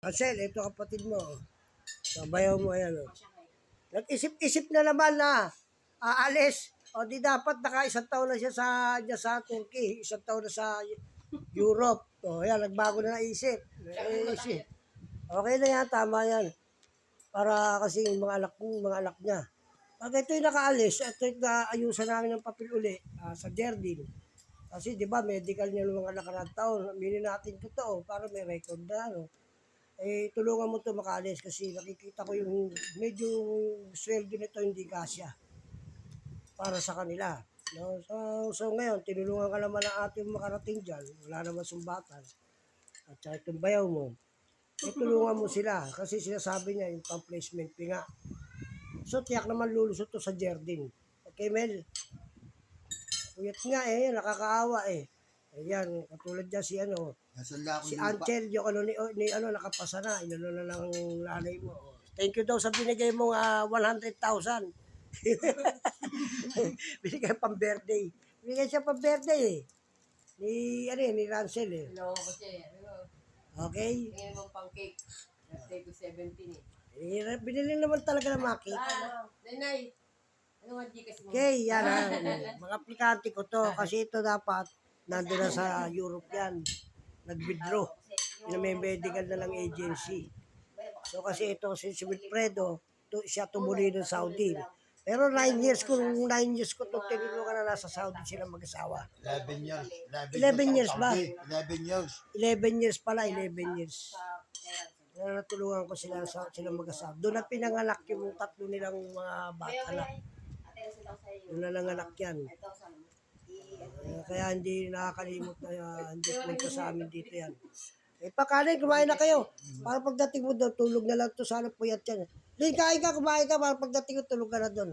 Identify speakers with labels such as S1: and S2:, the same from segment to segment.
S1: Ansel, ito kapatid mo. Sabayaw mo yan. Nag-isip-isip na naman na aalis. O di dapat naka isang taon na siya sa Turkey. Isang taon na sa Europe. O yan, nagbago na naisip. Okay na yan, tama yan. Para kasi yung mga anak niya. Pag ito'y nakaalis, ito'y naayusan namin ng papel uli sa Jardine. Kasi di ba medical niya ng mga nakarang taon. Aminin natin totoo para may record na. No? Tulungan mo to makaalis kasi nakikita ko yung medyo sweldo nito hindi kasya para sa kanila. No? So ngayon, tinulungan ka naman ng ating makarating dyan. Wala naman sumbatan. At saka itong bayaw mo. Tulungan mo sila kasi sinasabi niya yung pang-placement fee nga. So tiyak naman lulusot to sa Jardine. Okay, Mel? Kuyat nga nakakaawa Ayan, katulad dyan si si Angel, yung ni nakapasa na, inano na lang nanay mo. Thank you daw sa binigay mong 100,000. Binigay pang birthday. Binigay siya pang birthday ni Rancel
S2: Hello, kasi
S1: Okay?
S2: tingin mong pang cake. Birthday ko 17
S1: Binili naman talaga ng mga cake.
S2: Nanay, ano nga Gcash mo?
S1: Okay, yan mga aplikante ko to kasi ito dapat nandun na sa Europe yan. Nag-withdraw. Medical na lang agency. So kasi ito si Wilfredo, siya tumuli ng Saudi. Pero 9 years ko to tinulungan na nasa Saudi sila mag-asawa.
S3: 11 years.
S1: 11 years ba?
S3: 11 years.
S1: 11 years pala, 11 years. Kaya natulungan ko sila mag-asawa. Doon na pinanganak yung tatlo nilang mga bata na. Doon na nanganak yan. Kaya hindi nakakalimot na hindi punta sa amin dito yan. Pakanin, kumain na kayo. Para pagdating mo doon, tulog na lang to sana puyat yan. Lin, kain ka, kumain ka, para pagdating mo, tulog ka na doon.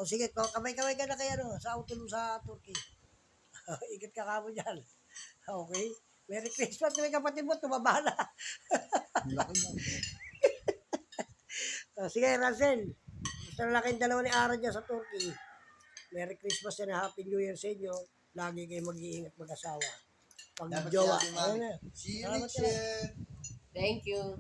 S1: O sige, kamay-kamay ka na kayo sa utulong sa Turkey. Ikat ka kamo dyan. Okay? Merry Christmas, may kapatid mo, tumaba na. Sige, Russell. Gusto na lang kayong dalawa ni Ara dyan sa Turkey. Merry Christmas and Happy New Year sa inyo. Lagi kayo mag-iingat mag-asawa. Pag jowa.
S3: See you next year.
S2: Thank you.